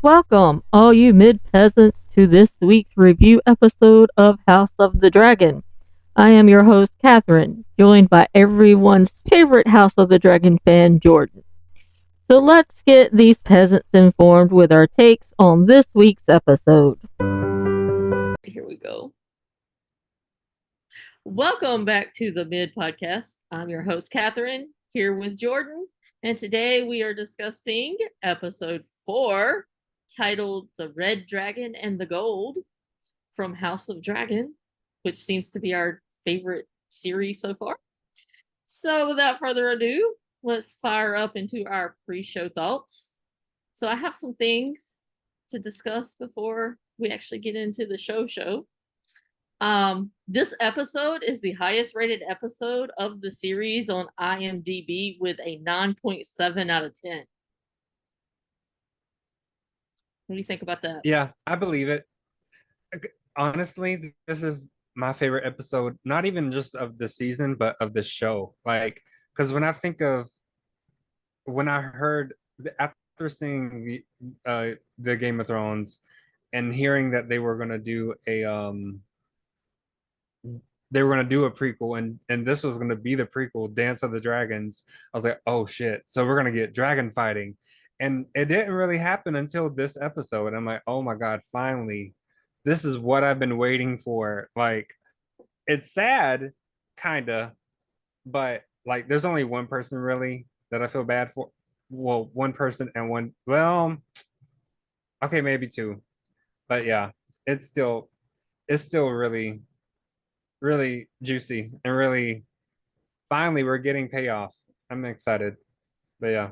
Welcome, all you mid peasants, to this week's review episode of House of the Dragon. I am your host, Catherine, joined by everyone's favorite House of the Dragon fan, Jordan. So let's get these peasants informed with our takes on this week's episode. Here we go. Welcome back to the Mid Podcast. I'm your host, Catherine, here with Jordan, and today we are discussing episode 4, titled The Red Dragon and the Gold, from House of Dragon, which seems to be our favorite series so far. So without further ado, let's fire up into our pre-show thoughts. So I have some things to discuss before we actually get into the show. This episode is the highest rated episode of the series on IMDb with a 9.7 out of 10. What do you think about that? Yeah, I believe it. Honestly, this is my favorite episode, not even just of the season, but of the show. Like, because when I heard after seeing the Game of Thrones and hearing that they were gonna do a prequel and this was gonna be the prequel, Dance of the Dragons, I was like, oh shit, so we're gonna get dragon fighting. And it didn't really happen until this episode. And I'm like, oh my God, finally, this is what I've been waiting for. Like, it's sad, kinda, but like there's only one person really that I feel bad for. Well, one person and one, well, okay, maybe two. But yeah, it's still it's still really, really juicy and really finally we're getting payoff. I'm excited. But yeah.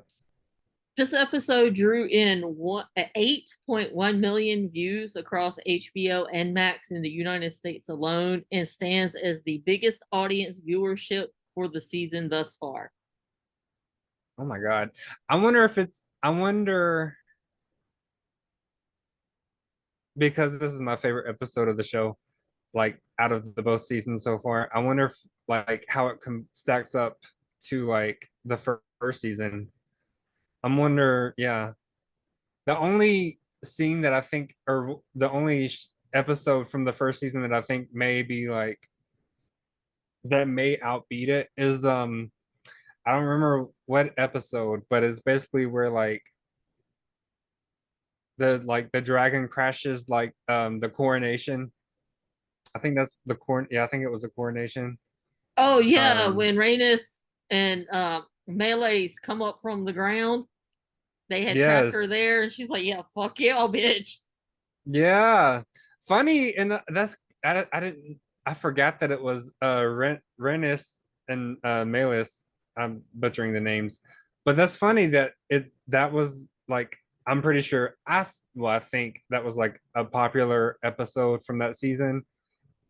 This episode drew in 8.1 million views across HBO and Max in the United States alone and stands as the biggest audience viewership for the season thus far. Oh my God. I wonder because this is my favorite episode of the show, like out of the both seasons so far. I wonder if like how it stacks up to like the first season. I'm wonder, yeah. The only scene that I think, or the only episode from the first season that I think may be like that may outbeat it is I don't remember what episode, but it's basically where the dragon crashes the coronation. I think that's the yeah, I think it was a coronation. Oh yeah, Um when Rhaenys and Melee's come up from the ground, they had trapped her yes. there, and she's like, "Yeah, fuck y'all, bitch." Yeah. Funny, and I didn't I forgot that it was Rennis and Malus. I'm butchering the names. But that's funny that that was like I'm pretty sure I think that was like a popular episode from that season.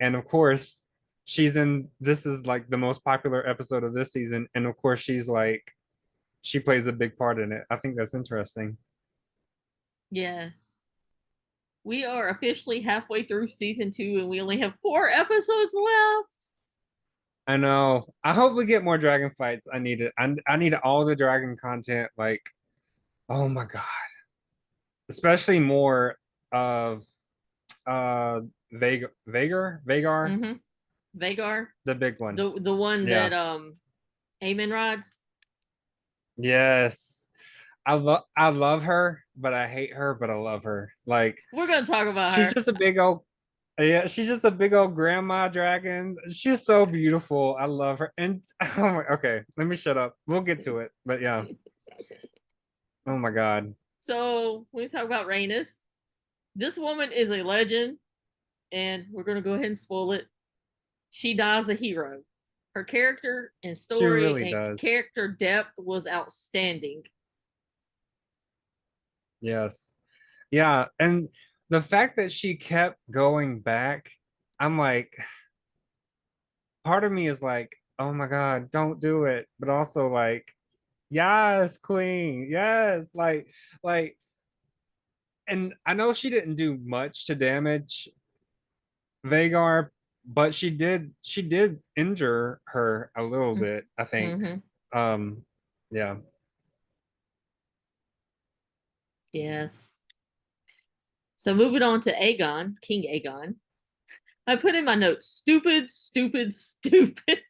And of course, she's in this is like the most popular episode of this season, and of course she plays a big part in it. I think that's interesting. Yes. We are officially halfway through season 2 and we only have 4 episodes left. I know. I hope we get more dragon fights. I need it. I need all the dragon content. Like, oh my God. Especially more of Vagar, Mm-hmm. Vagar, the big one. the one that Yeah. Aemon rides. Yes. I love her, but I hate her, but I love her. Like, We're gonna talk about she's her. just a big old yeah, she's just a big old grandma dragon. She's so beautiful. I love her. And oh my, okay, let me shut up. We'll get to it. But yeah. Oh my God. So when we talk about Rhaenys, this woman is a legend, and we're gonna go ahead and spoil it. She dies a hero. Her character and She story really and does. character depth was outstanding. Yes. Yeah. And the fact that she kept going back, I'm like, part of me is like, oh my God, don't do it. But also like, yes, queen. Yes. Like, and I know she didn't do much to damage Vagar, but she did injure her a little bit, I think. Mm-hmm. Yeah. Yes. So moving on to Aegon, King Aegon. I put in my notes, stupid, stupid, stupid.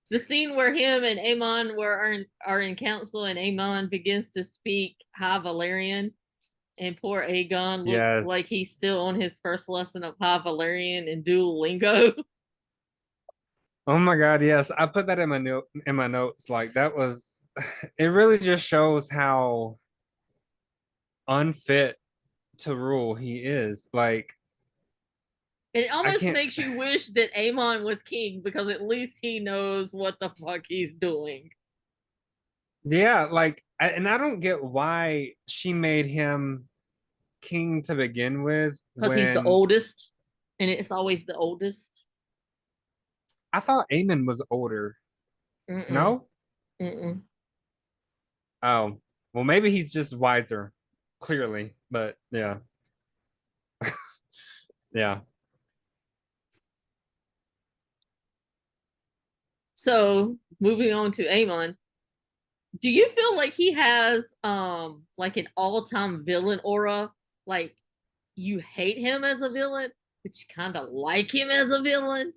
The scene where him and Aemon are in council and Aemon begins to speak High Valyrian and poor Aegon looks like Yes. he's still on his first lesson of High Valyrian and Duolingo. Oh my God, yes. I put that in my notes. Like that was it really just shows how unfit to rule he is. Like It I almost can't makes you wish that Aemon was king because at least he knows what the fuck he's doing. yeah, like and I don't get why she made him king to begin with Because he's the when oldest, and it's always the oldest. I thought Aemon was older. Mm-mm. No? Mm-mm. Oh, well, maybe he's just wiser, clearly. But yeah, yeah. So moving on to Aemon, do you feel like he has like an all-time villain aura? Like you hate him as a villain, but you kind of like him as a villain?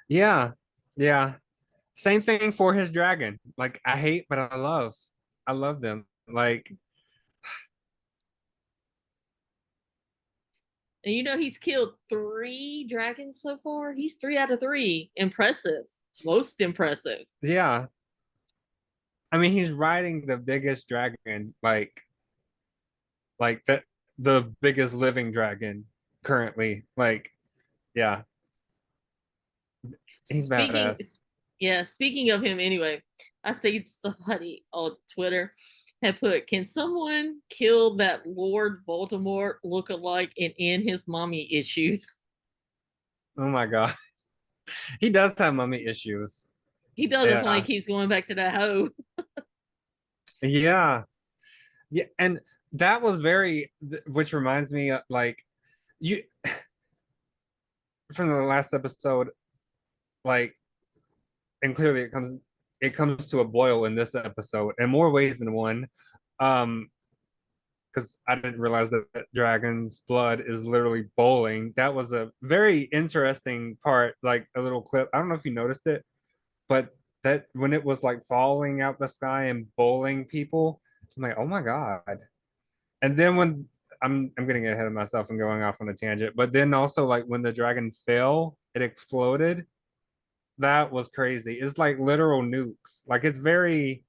Yeah, yeah. Same thing for his dragon. Like I hate, but I love. I love them. Like, And you know he's killed 3 dragons so far. He's 3 out of 3. Impressive. Most impressive. yeah. I mean, he's riding the biggest dragon, like the biggest living dragon currently. Like, yeah, he's Speaking, badass. yeah, speaking of him anyway, I think somebody on Twitter had put, "Can someone kill that Lord Voldemort look-alike and end his mommy issues?" Oh my God. He does have mummy issues. He does. That's why he Yeah. keeps going back to that hoe. Yeah. Yeah, and that was which reminds me like you from the last episode, like, and clearly it comes to a boil in this episode in more ways than one. Um, because I didn't realize that dragon's blood is literally boiling. That was a very interesting part, like a little clip. I don't know if you noticed it, but that when it was like falling out the sky and bowling people, I'm like, oh my God. And then when I'm getting ahead of myself and going off on a tangent, but then also like when the dragon fell, it exploded. That was crazy. It's like literal nukes. Like it's very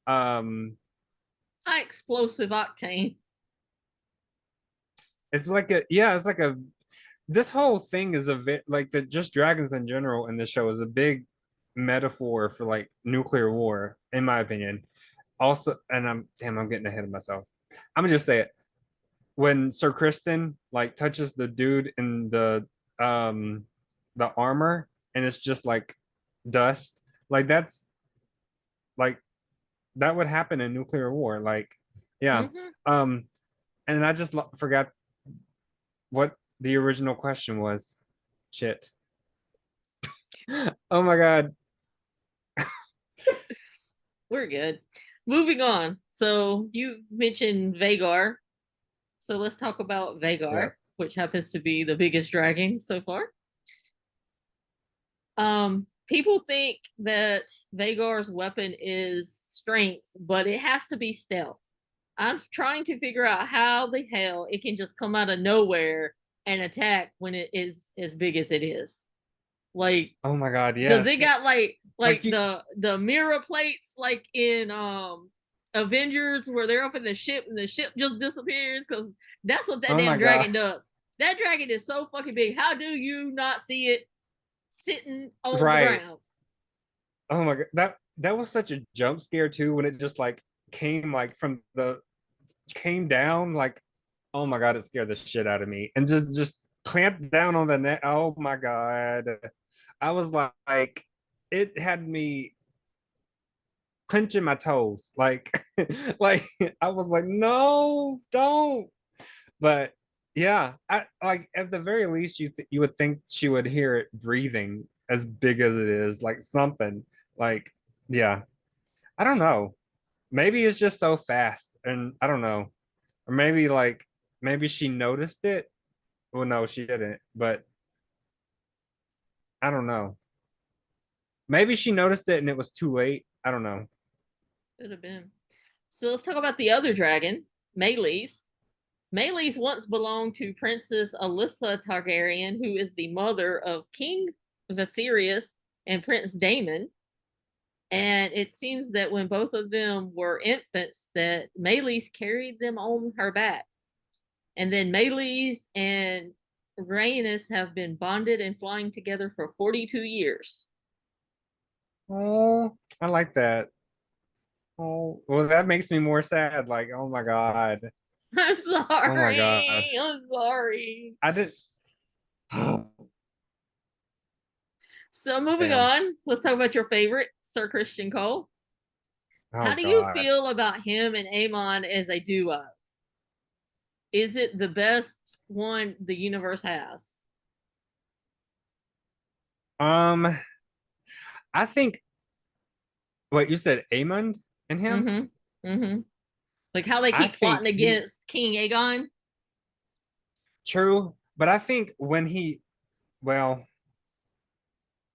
um High explosive octane. it's like a yeah, it's like a this whole thing is a bit like the just dragons in general in this show is a big metaphor for like nuclear war, in my opinion. Also, and I'm getting ahead of myself. I'm gonna just say it. When Sir Kristen like touches the dude in the armor and it's just like dust, like that's like that would happen in nuclear war. Like, yeah. Mm-hmm. Um, and I just forgot what the original question was. Shit. Oh my God. We're good. Moving on. So you mentioned Vagar. So let's talk about Vagar, Yes. which happens to be the biggest dragon so far. People think that Vagar's weapon is strength, but it has to be stealth. I'm trying to figure out how the hell it can just come out of nowhere and attack when it is as big as it is. Like, Oh my God. does Yes. it got Like like you. the mirror plates like in Avengers where they're up in the ship and the ship just disappears? Because that's what that Oh damn my God. dragon does. That dragon is so fucking big. How do you not see it sitting on the Right. ground? Oh my God. That was such a jump scare too when it just like came like from the came down like oh my God, it scared the shit out of me. And just clamped down on the net. Oh my God. I was like, it had me clenching my toes. Like like I was like, no, don't. But yeah, I like at the very least you would think she would hear it breathing as big as it is, like something. Like, yeah. I don't know. Maybe it's just so fast and I don't know. Or maybe like maybe she noticed it. Well, no, she didn't. But I don't know. Maybe she noticed it and it was too late. I don't know. Could have been. So let's talk about the other dragon, Meleys. Meleys once belonged to Princess Alyssa Targaryen, who is the mother of King Viserys and Prince Daemon. And it seems that when both of them were infants, that Meleys carried them on her back. And then Meleys and Rhaenys have been bonded and flying together for 42 years. Oh, I like that. Oh, well, that makes me more sad. Like, oh my God. I'm Oh my God. sorry. I'm sorry. I did. So moving Damn. on, let's talk about your favorite, Sir Christian Cole. Oh How do you God. feel about him and Aemon as a duo? Is it the best one the universe has? Um, I think what you said, Amond and him. Mm-hmm. Mm-hmm. Like how they I keep think plotting he against King Aegon? true, but I think when he well,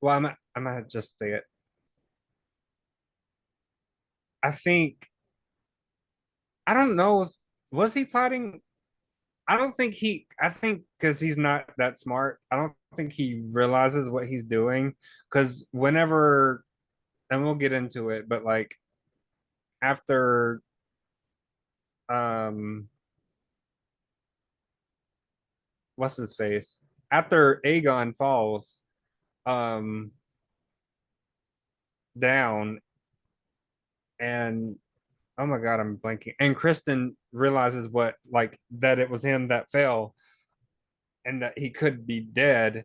I'm gonna just say it. I think I don't know if was he plotting. I don't think he. I think because he's not that smart. I don't think he realizes what he's doing. Because whenever, and we'll get into it, but like after um what's his face? After Aegon falls um down and oh my God, I'm blanking. And Kristen realizes what like that it was him that fell and that he could be dead.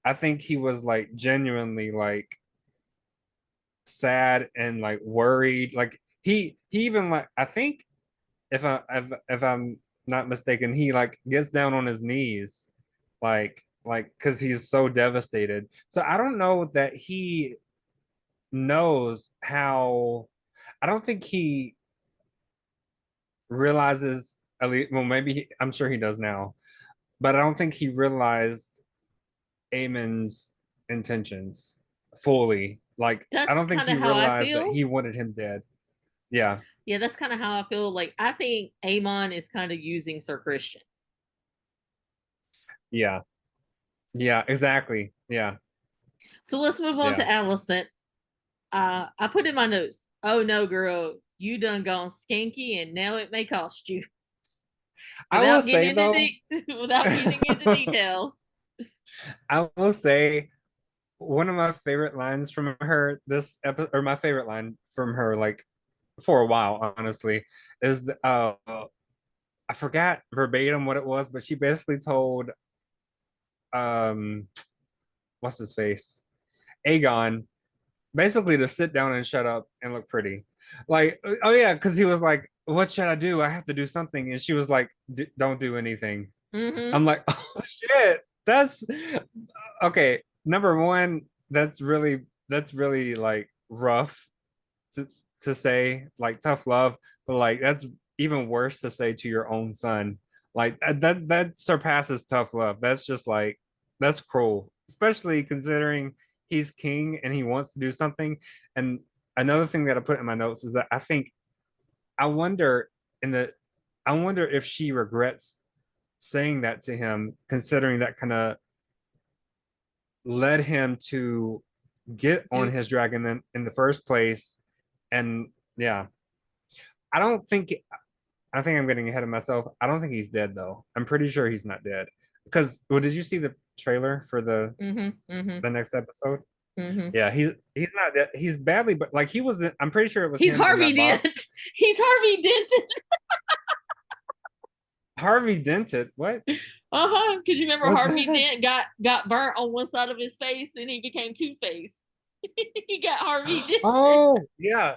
I think he was like genuinely like sad and like worried. Like he even like I think if I'm not mistaken, he like gets down on his knees like because he's so devastated. So I don't know that he knows how. I don't think he realizes at least. Well, maybe I'm sure he does now, but I don't think he realized Aemon's intentions fully. Like I That's don't think kind he of how I realized that feel. he wanted him dead. Yeah, Yeah, that's kind of how I feel. Like I think Aemon is kind of using Sir Christian. yeah, yeah, exactly. Yeah, So let's move on yeah. to Alicent. I put in my notes. Oh no, girl, you done gone skanky, and now it may cost you. I will Without say getting into though, without getting into details. I will say one of my favorite lines from her this episode, or my favorite line from her, like for a while, honestly, is I forgot verbatim what it was, but she basically told um what's his face Aegon basically to sit down and shut up and look pretty. Like, oh yeah, because he was like, "What should I do? I have to do something," and she was like, "Don't do anything." Mm-hmm. I'm like, "Oh shit, that's okay." Number one, that's really like rough to say, like tough love, but like that's even worse to say to your own son. Like that surpasses tough love. That's just like that's cruel, especially considering he's king and he wants to do something. And another thing that I put in my notes is that I wonder in the I wonder if she regrets saying that to him, considering that kind of led him to get on Do his dragon in the first place. And yeah, I don't think I think I'm getting ahead of myself. I don't think he's dead though. I'm pretty sure he's not dead. Because well, did you see the trailer for mm-hmm. Mm-hmm. the next episode? Mm-hmm. Yeah, he's not dead. He's badly, but like he was. I'm pretty sure it was He's him in Harvey that Dent. box. He's Harvey Dent. Harvey Dented. What? Uh-huh. Because you remember Was Harvey that? Dent got burnt on one side of his face and he became Two-Face. He got Harvey Dent. Oh yeah,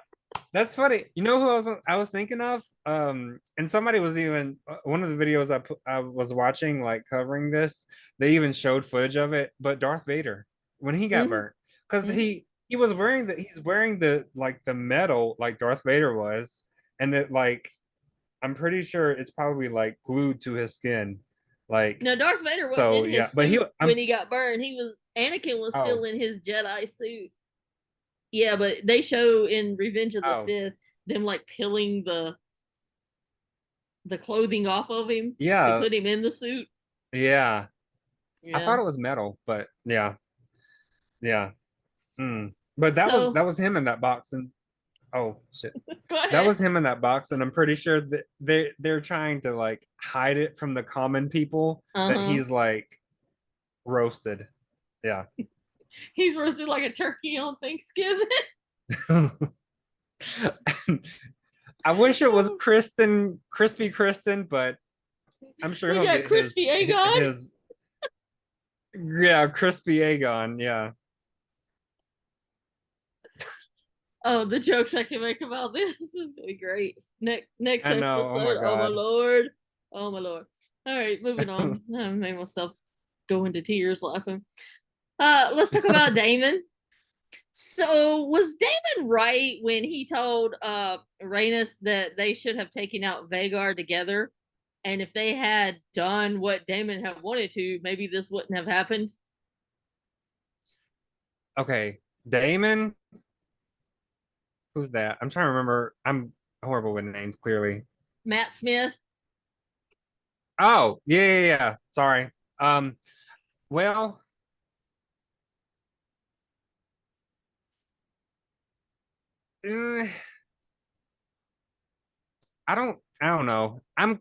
that's funny. You know who I was thinking of? And somebody was even one of the videos I was watching, like covering this. They even showed footage of it. But Darth Vader, when he got Mm-hmm. burnt, because Mm-hmm. he was wearing he's wearing the like the metal like Darth Vader was, and that like I'm pretty sure it's probably like glued to his skin. Like No, Darth Vader wasn't so in yeah, his but he suit I'm when he got burned. Anakin was still oh in his Jedi suit. Yeah, but they show in Revenge of the oh Sith them like peeling the clothing off of him to yeah, put him in the suit. yeah. I Yeah. thought it was metal, but yeah, yeah. Mm. But So that was him in that box, and oh shit. go That ahead. was him in that box, and I'm pretty sure that they're trying to like hide it from the common people Uh that huh. he's like roasted. Yeah. He's roasted like a turkey on Thanksgiving. I wish it was Kristen, crispy Kristen, but I'm sure We he'll got get crispy Aegon. his yeah, crispy Aegon. Yeah. Oh, the jokes I can make about this is gonna be great. Next I know. Oh my episode. Oh my God. lord. Oh my lord. All right, moving on. I made myself go into tears laughing. Let's talk about Damon. So was Damon right when he told Rhaenys that they should have taken out Vagar together? And if they had done what Damon had wanted to, maybe this wouldn't have happened. Okay. Damon, who's that? I'm trying to remember. I'm horrible with names, clearly. Matt Smith. Oh, yeah, yeah, yeah. Sorry. Um, well, eh, I don't know. I'm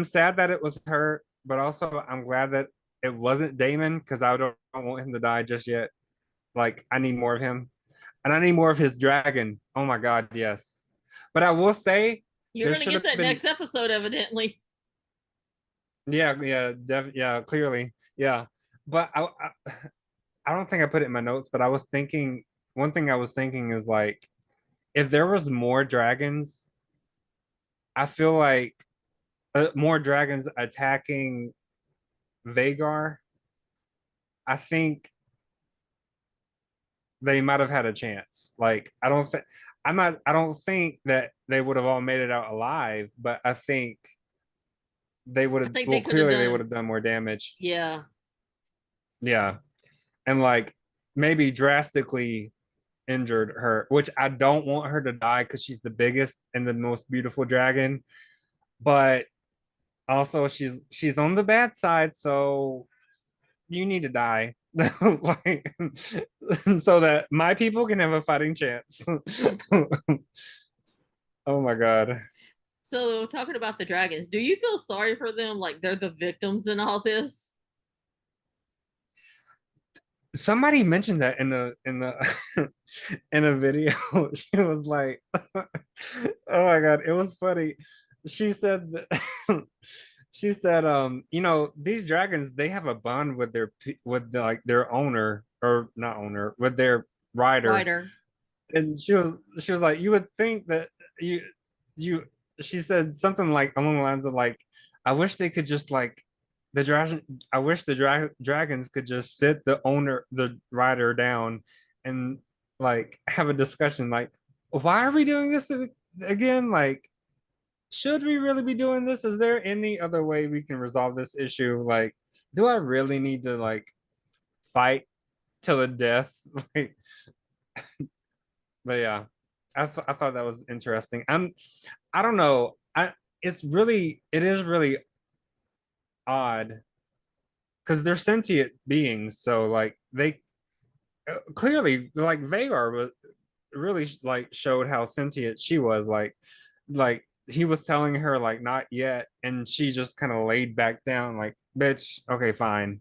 sad that it was her, but also I'm glad that it wasn't Damon because I don't want him to die just yet. Like I need more of him, and I need more of his dragon. Oh my God, yes. But I will say You're there gonna should get have that been, next episode, evidently. yeah, yeah, yeah, clearly, yeah. But I don't think I put it in my notes, but I was thinking one thing I was thinking is like if there was more dragons, I feel like more dragons attacking Vagar, I think they might have had a chance. Like I don't think that they would have all made it out alive, but I think they would I have think well they could have clearly they would done, have done more damage. yeah. Yeah. And like maybe drastically injured her, which I don't want her to die because she's the biggest and the most beautiful dragon. But also she's on the bad side, so you need to die. Like so that my people can have a fighting chance. Oh my god. So talking about the dragons, do you feel sorry for them? Like they're the victims in all this? Somebody mentioned that in the in a video. She was like, "Oh my god, it was funny." She said that, she said, you know, these dragons they have a bond with like their owner or not owner with their rider, Ryder. and she was like, you would think that you you she said something like along the lines of like, I wish they could just like the dragon I wish the dragons could just sit the rider down and like have a discussion like, why are we doing this again? Like, should we really be doing this? Is there any other way we can resolve this issue? Like, do I really need to like fight till the death? Like, but yeah, I thought that was interesting. I don't know. It is really odd because they're sentient beings. So like they clearly like Vagar was really like showed how sentient she was. Like he was telling her like not yet, and she just kind of laid back down like bitch. Okay, fine.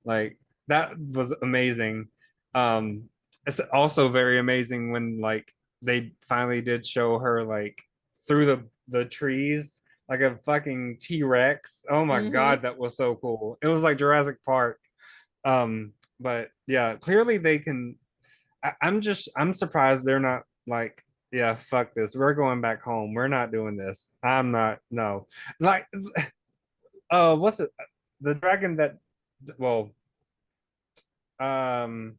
Like that was amazing. Um, it's also very amazing when like they finally did show her like through the trees like a fucking T-Rex. Oh my Mm-hmm. God, that was so cool. It was like Jurassic Park. But yeah, clearly they can. I'm surprised they're not like, yeah, fuck this. We're going back home. We're not doing this. I'm not, no. Like, what's it? The dragon that, well, um,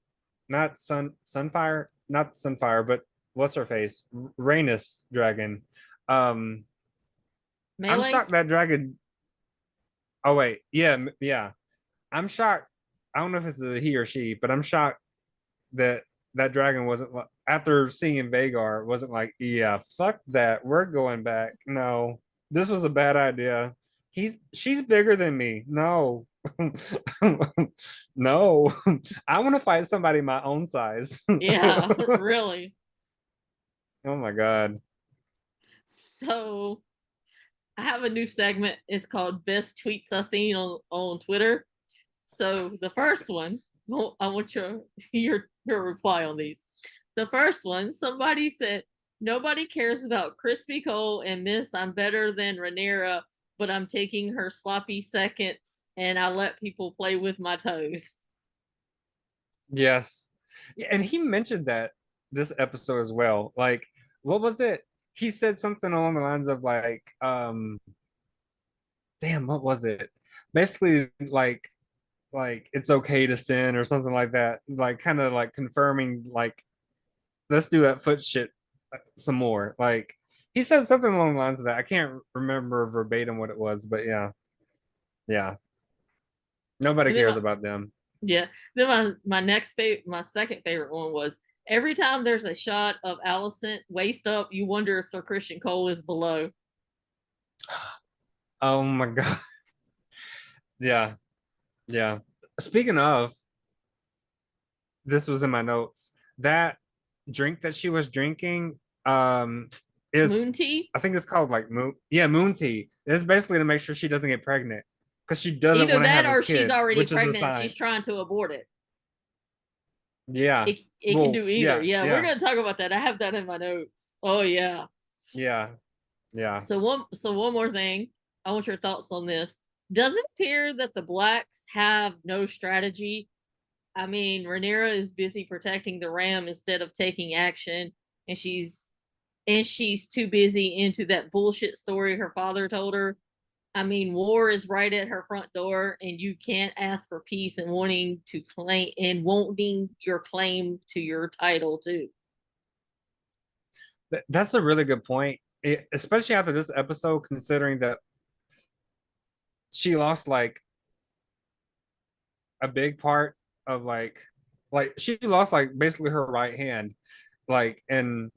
not not Sunfire, but what's her face? Rhaenys dragon. Um, I'm shocked Melee's? that dragon. Oh wait, yeah, yeah. I'm shocked. I don't know if it's a he or she, but I'm shocked that that dragon wasn't like, after seeing Vagar, wasn't like, yeah, fuck that. We're going back. No, this was a bad idea. She's bigger than me. No. No. I want to fight somebody my own size. Yeah, really. Oh my God. So I have a new segment. It's called Best Tweets I've Seen on Twitter. So the first one, well, I want your reply on these. The first one, somebody said, "Nobody cares about Crispy Cole and Miss. I'm better than Rhaenyra, but I'm taking her sloppy seconds, and I let people play with my toes." Yes. Yeah, and he mentioned that this episode as well. Like, what was it? He said something along the lines of like, damn, what was it? Basically, like it's okay to sin or something like that. Like kind of like confirming like let's do that foot shit some more. Like he said something along the lines of that. I can't remember verbatim what it was, but yeah, yeah. Nobody And then cares about them. yeah, then my second favorite one was every time there's a shot of Allison waist up, you wonder if Sir Christian Cole is below. Oh my God. Yeah, yeah. Speaking of, this was in my notes. That drink that she was drinking, is Moon tea. I think it's called like moon tea. It's basically to make sure she doesn't get pregnant because she doesn't Either want to that have his or she's kid, already which is a pregnant and sign. she's trying to abort it. Yeah. It can Well, do either. yeah, Yeah, we're yeah, gonna talk about that. I have that in my notes. Oh yeah. yeah, yeah. So one more thing. I want your thoughts on this. Does it appear that the blacks have no strategy? I mean, Rhaenyra is busy protecting the ram instead of taking action, and she's too busy into that bullshit story her father told her. I mean, war is right at her front door, and you can't ask for peace and wanting your claim to your title too. That's a really good point. Especially after this episode, considering that she lost like a big part of like she lost like basically her right hand. Like, and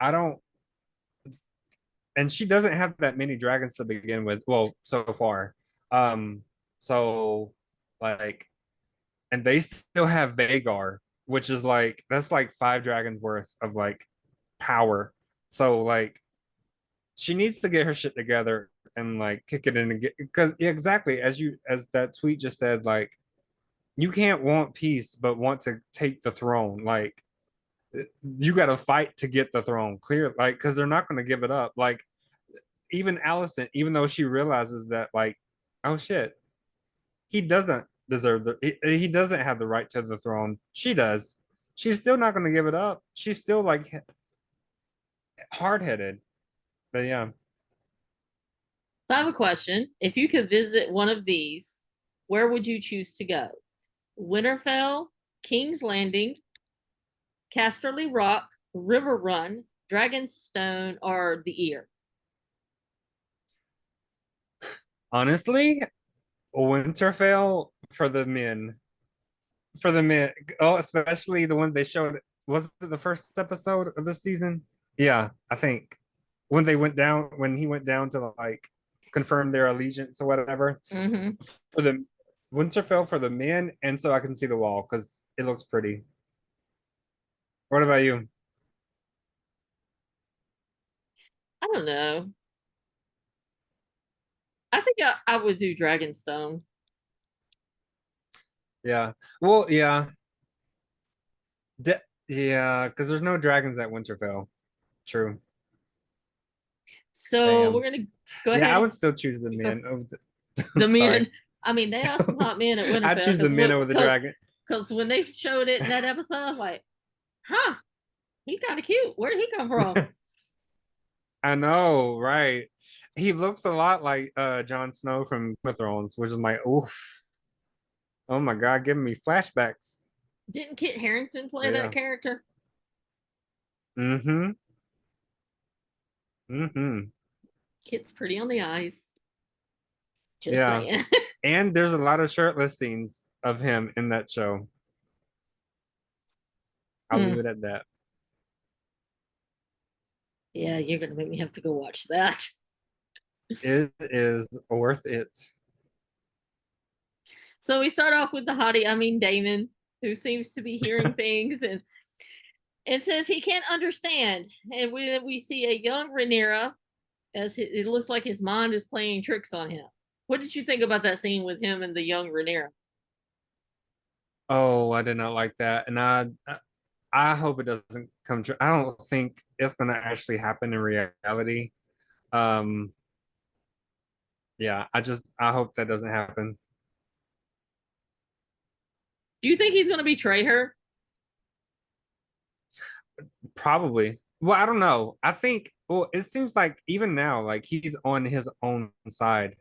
I don't and she doesn't have that many dragons to begin with. Well, so far. Um, so like, and they still have Vagar, which is like that's like five dragons worth of like power. So like, she needs to get her shit together and like kick it in and get because yeah, exactly as that tweet just said, like you can't want peace but want to take the throne. Like you got to fight to get the throne clear, like because they're not going to give it up. Like even Allison, even though she realizes that, like, oh shit, he doesn't deserve he doesn't have the right to the throne. She does. She's still not going to give it up. She's still like hard headed. But yeah, So I have a question. If you could visit one of these, where would you choose to go? Winterfell, King's Landing, Casterly Rock, River Run, Dragonstone, or the Ear? honestly, Winterfell for the men. For the men. Oh, especially the one they showed. Was it the first episode of the season? Yeah, I think when they went down, when he went down to like confirm their allegiance or whatever Mm-hmm. for the Winterfell for the men, and so I can see the wall because it looks pretty. What about you? I don't know. I think I would do Dragonstone. Yeah. Well, yeah. Yeah, because there's no dragons at Winterfell. True. So we're Damn. gonna go Yeah, ahead I and would still choose the go men over the the men. sorry. I mean, they are some hot men at I Winterfell choose the because men over the dragon. because when they showed it in that episode, I was like, huh, he kind of cute. Where did he come from? I know, right? He looks a lot like Jon Snow from Game of Thrones, which is like, oof, oh my God, giving me flashbacks. Didn't Kit Harington play But that yeah. character? Mm-hmm. Mm-hmm. Kid's pretty on the eyes. Just Yeah. saying. And there's a lot of shirtless scenes of him in that show. I'll Hmm. leave it at that. Yeah, you're gonna make me have to go watch that. It is worth it. So we start off with the hottie, I mean Damon, who seems to be hearing things and says he can't understand. And we see a young Rhaenyra as it looks like his mind is playing tricks on him. What did you think about that scene with him and the young Rhaenyra? Oh, I did not like that. And I hope it doesn't come true. I don't think it's gonna actually happen in reality. Um, yeah, I hope that doesn't happen. Do you think he's going to betray her? Probably. Well, I don't know. I think well, it seems like even now, like he's on his own side.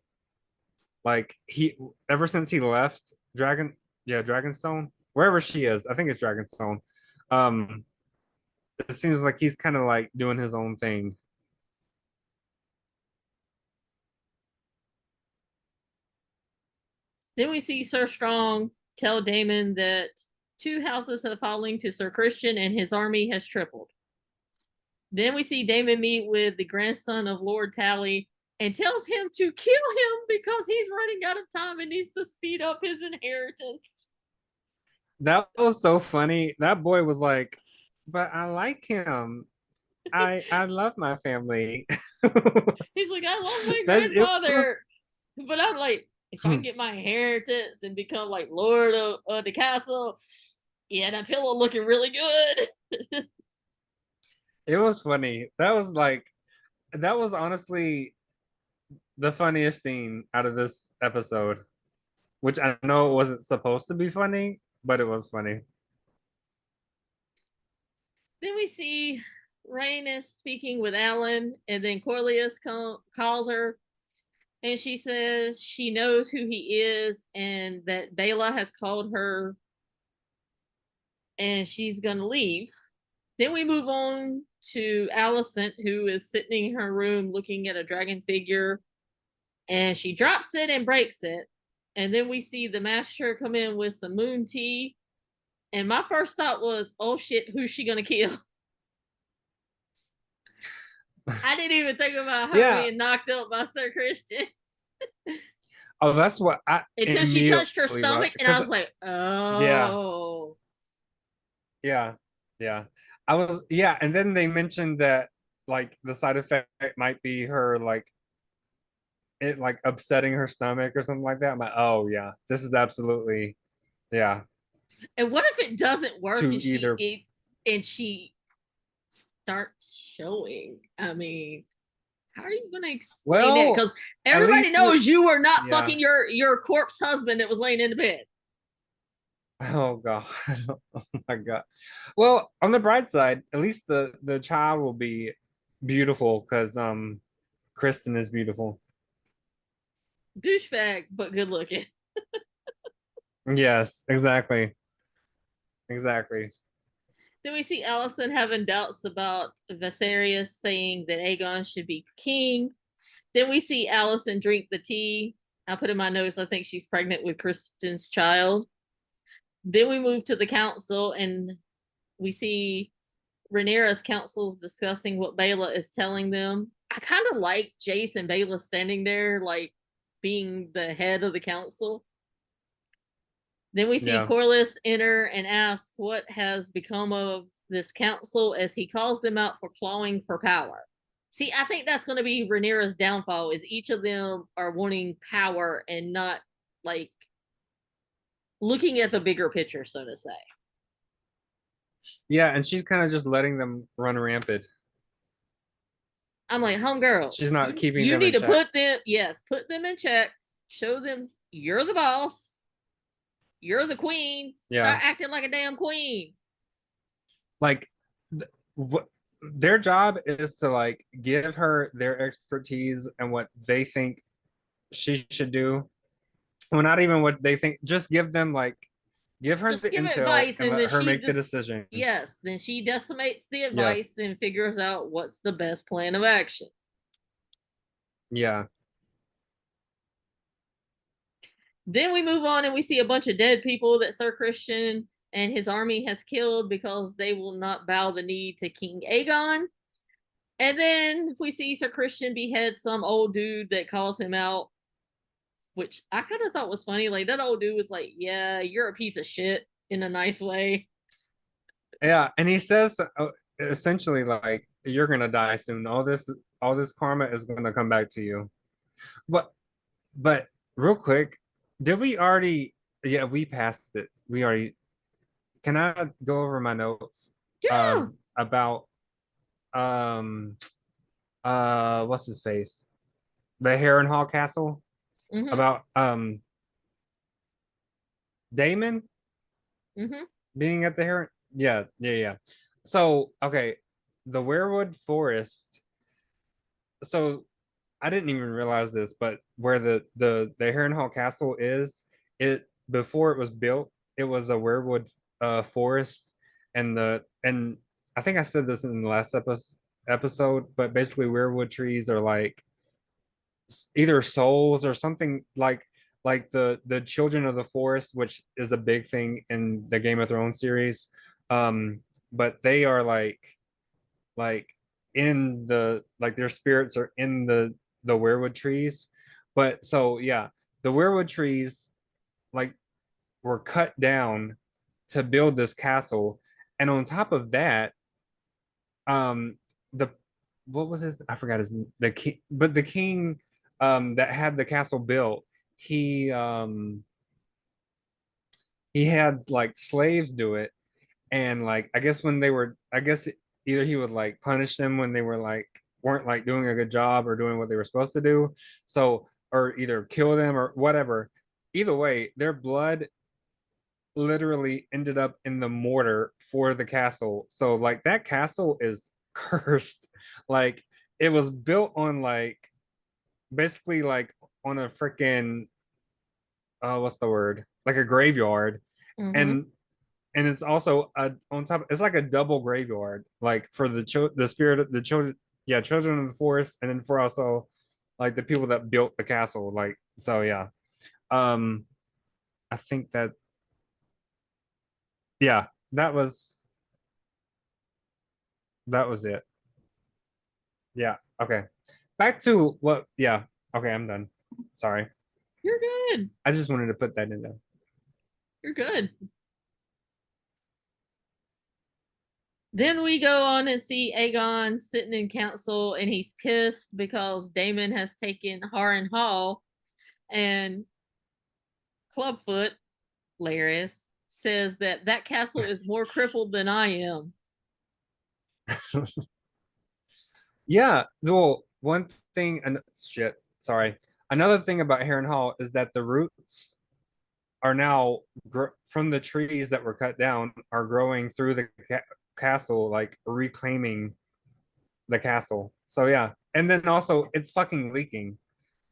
Like he ever since he left Dragonstone, wherever she is, I think it's Dragonstone. Um, it seems like he's kind of like doing his own thing. Then we see Sir Strong tell Damon that two houses have fallen to Sir Christian and his army has tripled. Then we see Damon meet with the grandson of Lord Tally and tells him to kill him because he's running out of time and needs to speed up his inheritance. That was so funny. That boy was like, "But I like him. I love my family." He's like, I love my That's it was grandfather. But I'm like, if I get my inheritance and become like Lord of the castle, yeah, that pillow looking really good. it was funny. That was honestly the funniest scene out of this episode, which I know it wasn't supposed to be funny, but it was funny. Then we see Rhaenys speaking with Alan, and then Corlius calls her, and she says she knows who he is, and that Bela has called her, and she's gonna leave. Then we move on to Alicent, who is sitting in her room looking at a dragon figure, and she drops it and breaks it. And then we see the master come in with some moon tea. And my first thought was, oh shit, who's she gonna kill? I didn't even think about her Yeah. being knocked up by Sir Christian Oh, that's what I until she touched her immediately was stomach, and I because was like, yeah, oh. yeah, yeah. I was yeah, and then they mentioned that like the side effect might be her like it like upsetting her stomach or something like that. I'm like, oh yeah, this is absolutely yeah And what if it doesn't work to either. and she starts showing? I mean, how are you going to explain that? Well, Because at everybody least with knows you were not yeah. fucking your corpse husband that was laying in the bed. Oh God. Oh my God. Well, on the bright side, at least the child will be beautiful because Kristen is beautiful. Douchebag, but good looking. Yes, exactly. Exactly. Then we see Allison having doubts about Viserys saying that Aegon should be king. Then we see Allison drink the tea. I put in my notes, I think she's pregnant with Kristen's child. Then we move to the council and we see Rhaenyra's councils discussing what Bela is telling them. I kind of like Jace and Bela standing there, like being the head of the council. Then we see Yeah. Corliss enter and ask what has become of this council as he calls them out for clawing for power. See, I think that's going to be Rhaenyra's downfall is each of them are wanting power and not like looking at the bigger picture, so to say. Yeah, and she's kind of just letting them run rampant. I'm like, homegirl, She's not keeping you them need in to check. put them in check, show them you're the boss, you're the queen, start Yeah. acting like a damn queen. Like what their job is to like give her their expertise and what they think she should do. Well, not even what they think, just give her Just the give intel advice, and and let then her she make the just decision. yes, then she decimates the Yes. advice and figures out what's the best plan of action. Yeah. Then we move on and we see a bunch of dead people that Sir Christian and his army has killed because they will not bow the knee to King Aegon. And then we see Sir Christian behead some old dude that calls him out, which I kind of thought was funny. Like, that old dude was like, "Yeah, you're a piece of shit," in a nice way. Yeah, and he says essentially like you're gonna die soon. All this karma is gonna come back to you. But but real quick, did we already? Yeah, we passed it. We already. Can I go over my notes Yeah. about um what's his face? The Harrenhal Castle Mm-hmm. about Damon Mm-hmm. being at the Heron. Yeah, yeah, yeah. So okay, the Weirwood Forest. So I didn't even realize this, but where the Harrenhal Castle is, it before it was built, it was a weirwood forest, and I think I said this in the last episode, but basically weirwood trees are like either souls or something like the children of the forest, which is a big thing in the Game of Thrones series. But they are like in the like their spirits are in the weirwood trees. But so yeah, the weirwood trees like were cut down to build this castle, and on top of that, the what was his, I forgot his, the king, but the king that had the castle built, he he had like slaves do it, and like I guess when they were, I guess either he would like punish them when they were like weren't like doing a good job or doing what they were supposed to do, so or either kill them or whatever. Either way, their blood literally ended up in the mortar for the castle. So like that castle is cursed. Like it was built on like basically like on a freaking what's the word? Like a graveyard. Mm-hmm. And it's also on top, it's like a double graveyard, like for the spirit of the children, yeah, children of the forest, and then for also like the people that built the castle. Like so yeah. Um I think that yeah, that was it. Yeah. Okay. Back to what, yeah. Okay, I'm done. Sorry. You're good. I just wanted to put that in there. You're good. Then we go on and see Aegon sitting in council, and he's pissed because Damon has taken Harren Hall, and Clubfoot, Laris, says that that castle is more crippled than I am. Yeah. Well, one thing and shit, sorry. Another thing about Heron Hall is that the roots are now from the trees that were cut down are growing through the castle, like reclaiming the castle. So yeah. And then also it's fucking leaking.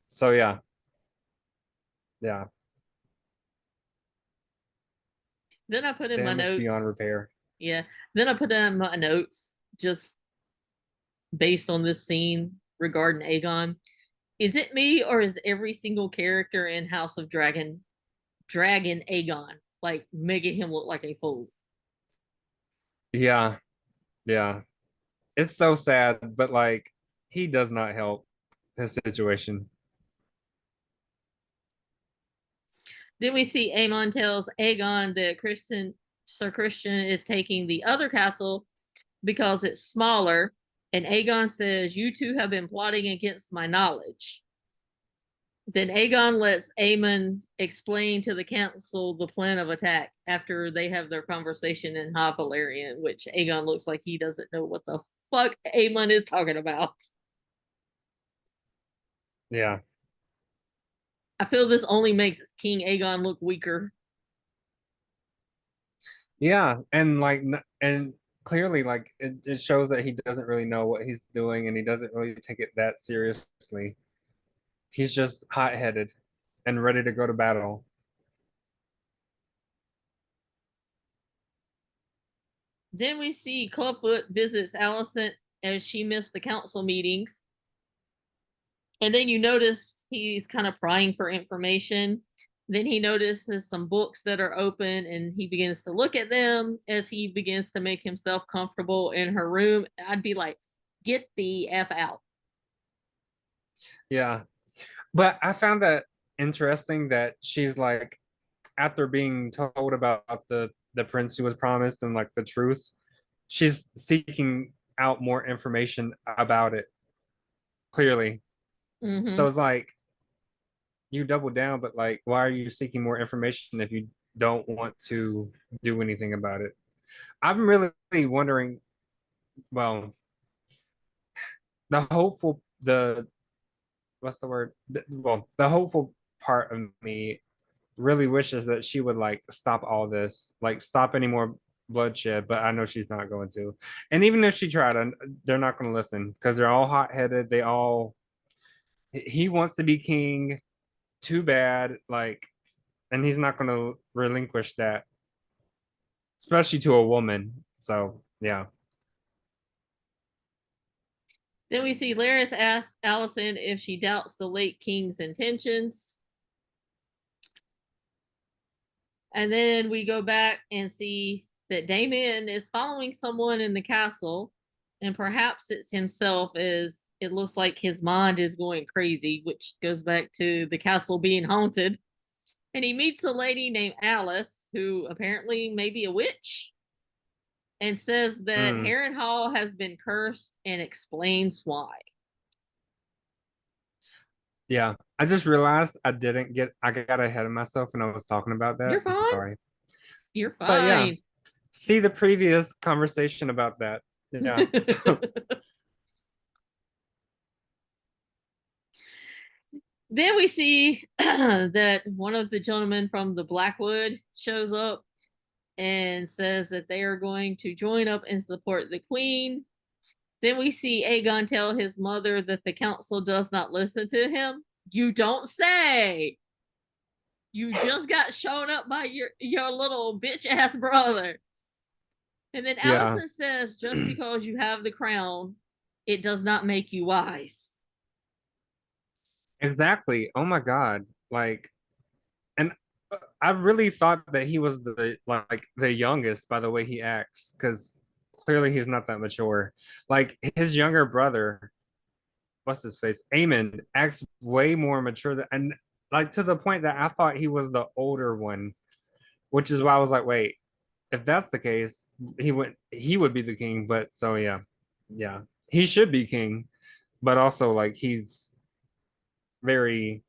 So yeah. Yeah. Then I put in my Damage beyond notes. repair. Yeah. Then I put in my notes just based on this scene regarding Aegon. Is it me, or is every single character in House of Dragon Aegon, like making him look like a fool? Yeah. Yeah. It's so sad, but like he does not help his situation. Then we see Aemon tells Aegon that Sir Christian is taking the other castle because it's smaller, and Aegon says, "You two have been plotting against my knowledge." Then Aegon lets Aemon explain to the council the plan of attack after they have their conversation in High Valyrian, which Aegon looks like he doesn't know what the fuck Aemon is talking about. Yeah. I feel this only makes King Aegon look weaker. Yeah, and like and clearly like it shows that he doesn't really know what he's doing and he doesn't really take it that seriously. He's just hot-headed and ready to go to battle. Then we see Clubfoot visits Alicent as she missed the council meetings. And then you notice he's kind of prying for information. Then he notices some books that are open and he begins to look at them as he begins to make himself comfortable in her room. I'd be like, get the F out. Yeah. But I found that interesting that she's like, after being told about the prince who was promised and like the truth, she's seeking out more information about it clearly. So Mm-hmm. it's like you double down, but like, why are you seeking more information if you don't want to do anything about it? I'm really wondering, well, the hopeful, the what's the word? Well, the hopeful part of me really wishes that she would like stop all this, like stop any more bloodshed, but I know she's not going to. And even if she tried, they're not going to listen because they're all hot-headed. They all he wants to be king, too bad, like, and he's not going to relinquish that, especially to a woman. So, yeah. Then we see Laris ask Allison if she doubts the late king's intentions. And then we go back and see that Damien is following someone in the castle, and perhaps it's himself, as it looks like his mind is going crazy, which goes back to the castle being haunted. And he meets a lady named Alice, who apparently may be a witch, and says that Mm, Harrenhal has been cursed and explains why. yeah. I just realized I got ahead of myself when I was talking about that. You're I'm fine. sorry. You're But yeah, fine. see the previous conversation about that. Yeah. Then we see that one of the gentlemen from the Blackwood shows up and says that they are going to join up and support the queen. Then we see Aegon tell his mother that the council does not listen to him. You don't say. You just got shown up by your little bitch ass brother. And then Yeah. Allison says, just because you have the crown, it does not make you wise. Exactly. Oh my God. Like, and I really thought that he was the youngest by the way he acts, because clearly he's not that mature. Like his younger brother, what's his face? Aemon acts way more mature than, and like to the point that I thought he was the older one, which is why I was like, wait, if that's the case, he would be the king. But so yeah, yeah, he should be king, but also like he's very,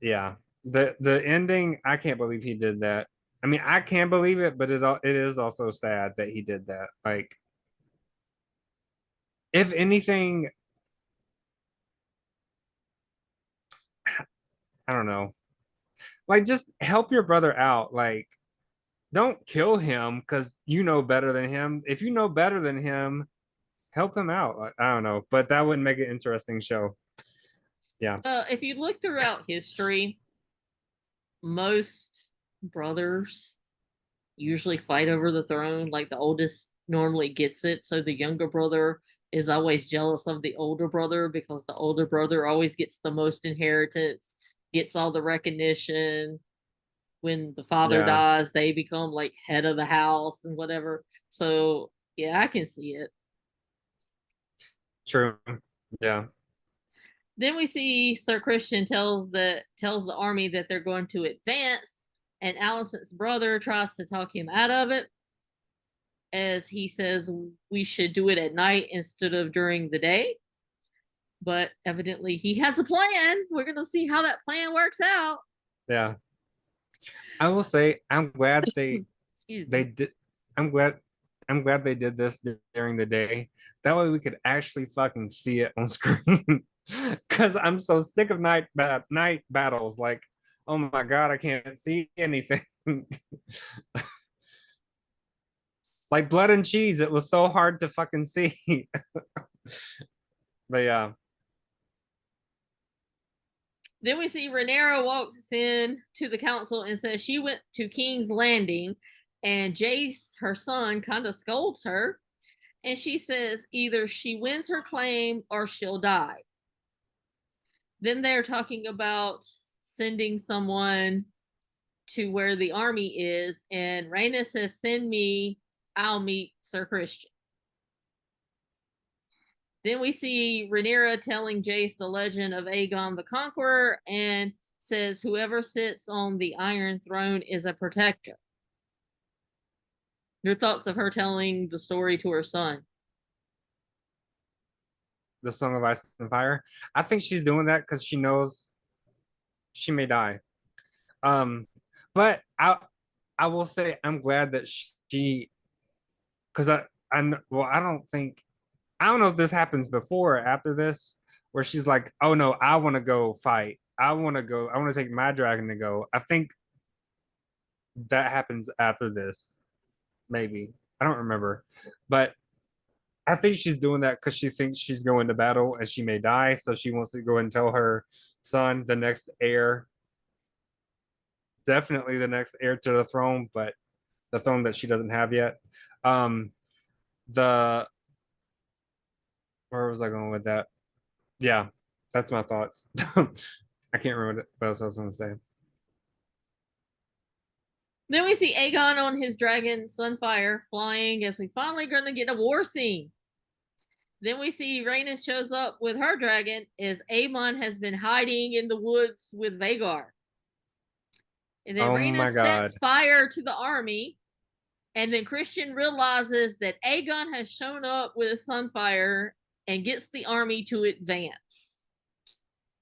yeah. The ending, I can't believe he did that. I mean, I can't believe it, but it is also sad that he did that. Like, if anything, I don't know. Like, just help your brother out. Like, don't kill him because you know better than him. If you know better than him, help him out. Like, I don't know, but that wouldn't make an interesting show. Yeah, If you look throughout history, most brothers usually fight over the throne. Like the oldest normally gets it, so the younger brother is always jealous of the older brother because the older brother always gets the most inheritance, gets all the recognition. When the father yeah, dies, they become like head of the house and whatever. So yeah, I can see it. true. Yeah, Then we see Sir Christian tells the army that they're going to advance, and Allison's brother tries to talk him out of it, as he says we should do it at night instead of during the day. But evidently he has a plan. We're gonna see how that plan works out. yeah. I will say I'm glad Excuse they me. did. I'm glad I'm glad they did this during the day. That way we could actually fucking see it on screen. Because I'm so sick of night battles. Like, oh my God, I can't see anything. Like blood and cheese, it was so hard to fucking see. But yeah, Then we see Rhaenyra walks in to the council and says she went to King's Landing, and Jace, her son, kind of scolds her, and she says either she wins her claim or she'll die. Then they're talking about sending someone to where the army is, and Rhaena says, "Send me, I'll meet Sir Christian." Then we see Rhaenyra telling Jace the legend of Aegon the Conqueror and says, "Whoever sits on the Iron Throne is a protector." Your thoughts of her telling the story to her son? The Song of Ice and Fire. I think she's doing that because she knows she may die. Um, but I will say I'm glad that she because I don't think I don't know if this happens before or after this where she's like, oh no, I want to go fight. I want to take my dragon to go. I think that happens after this, maybe. I don't remember. But I think she's doing that because she thinks she's going to battle and she may die. So she wants to go and tell her son, the next heir, definitely the next heir to the throne, but the throne that she doesn't have yet. Um, the Where was I going with that? Yeah, that's my thoughts. I can't remember what else I was going to say. Then we see Aegon on his dragon Sunfire flying as we finally gonna get a war scene. Then we see Rhaenys shows up with her dragon as Aemon has been hiding in the woods with Vhagar. And then Oh my Rhaenys sets God. fire to the army. And then Christian realizes that Aegon has shown up with a Sunfire and gets the army to advance.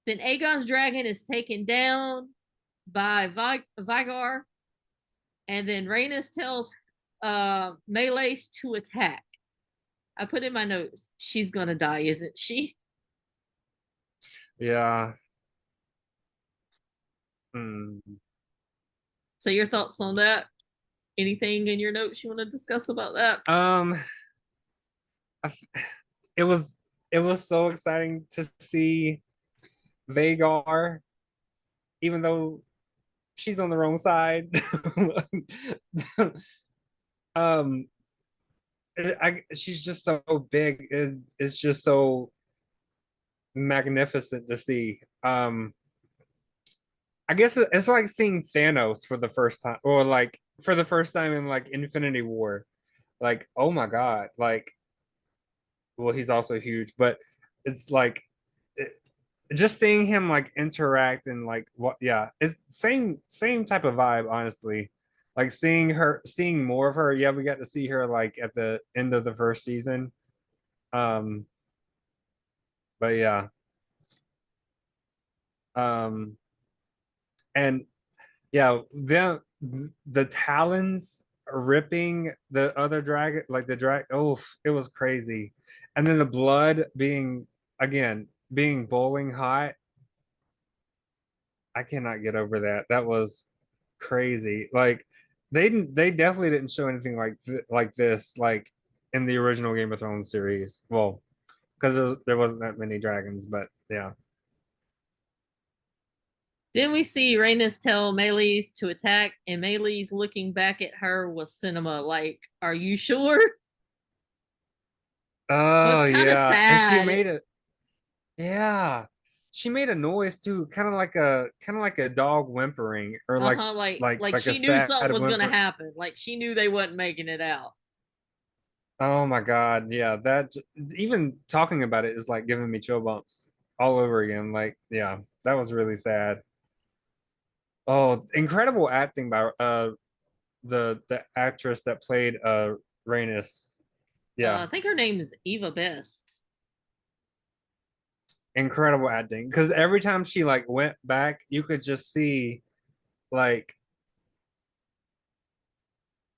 Then Aegon's dragon is taken down by Vhagar. And then Rhaenys tells Meleys to attack. I put in my notes, she's gonna die, isn't she? Yeah. Hmm. So your thoughts on that? Anything in your notes you want to discuss about that? Um, it was it was so exciting to see Vagar, even though she's on the wrong side. um, she's just so big. It's just so magnificent to see. I guess it's like seeing Thanos for the first time, or like for the first time in like Infinity War. Like, oh my God, like, well, he's also huge, but it's like it, just seeing him like interact and like what, yeah, it's same type of vibe, honestly. Like seeing more of her. Yeah, we got to see her like at the end of the first season. Um, but yeah, um, and yeah, the talons ripping the other dragon, like the drag. Oh, it was crazy, and then the blood being again being boiling hot. I cannot get over that. That was crazy. Like they definitely didn't show anything like this like in the original Game of Thrones series. Well, because there wasn't that many dragons, but yeah. Then we see Rhaenys tell Meleys to attack, and Meleys looking back at her was cinema. Like, are you sure? It was Oh kind of yeah, and she sad. made it. Yeah, she made a noise too, kind of like a dog whimpering, or Like like a she knew sad something was gonna whimper. happen. Like she knew they wasn't making it out. Oh my God, yeah, that even talking about it is like giving me chill bumps all over again. Like, yeah, that was really sad. Oh, incredible acting by the actress that played Rhaenys. Yeah, I think her name is Eva Best. incredible acting. Because every time she like went back, you could just see like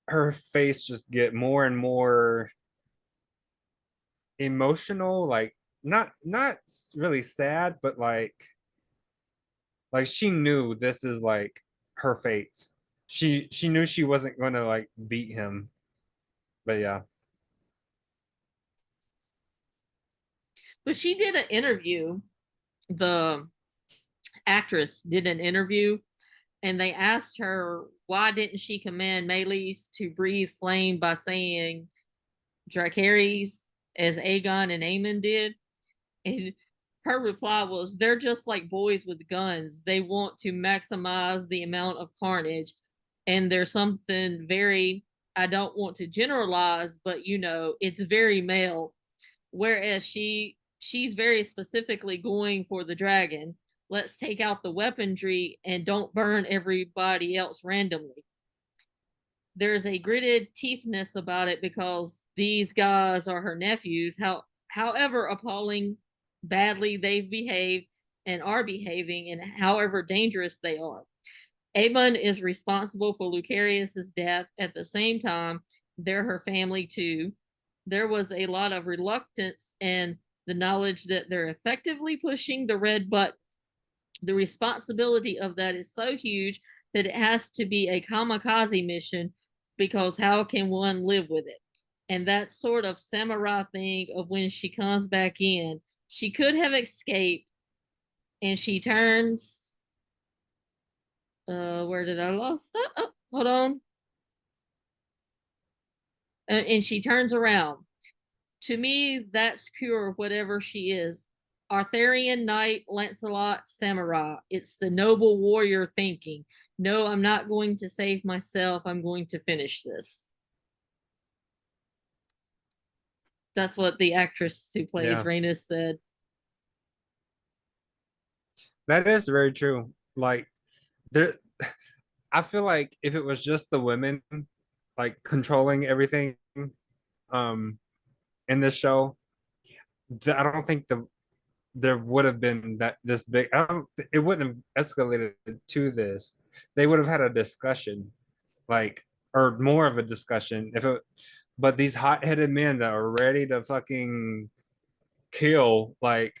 her face just get more and more emotional. Like not really sad, but like she knew this is like her fate. She knew she wasn't going to like beat him. But yeah. But she did an interview. The actress did an interview, and they asked her why didn't she command Meleys to breathe flame by saying Dracarys as Aegon and Aemon did. And her reply was, they're just like boys with guns. They want to maximize the amount of carnage. And there's something very, I don't want to generalize, but it's very male. Whereas she's very specifically going for the dragon. Let's take out the weaponry and don't burn everybody else randomly. There's a gritted teethness about it because these guys are her nephews. However appalling badly they've behaved and are behaving, and however dangerous they are. Aemon is responsible for Lucarius's death. At the same time, they're her family too. There was a lot of reluctance and the knowledge that they're effectively pushing the red button. The responsibility of that is so huge that it has to be a kamikaze mission, because how can one live with it? And that sort of samurai thing of when she comes back in, she could have escaped, and she turns. Where did I lost that? Oh, hold on. And she turns around. To me, that's pure whatever she is. Arthurian knight, Lancelot, samurai. It's the noble warrior thinking, no, I'm not going to save myself. I'm going to finish this. That's what the actress who plays Yeah, Rhaenys said. that is very true. Like there, I feel like if it was just the women like controlling everything um in this show, I don't think there would have been that this big. I don't. It wouldn't have escalated to this. They would have had a discussion, like or more of a discussion if it. But these hot-headed men that are ready to fucking kill, like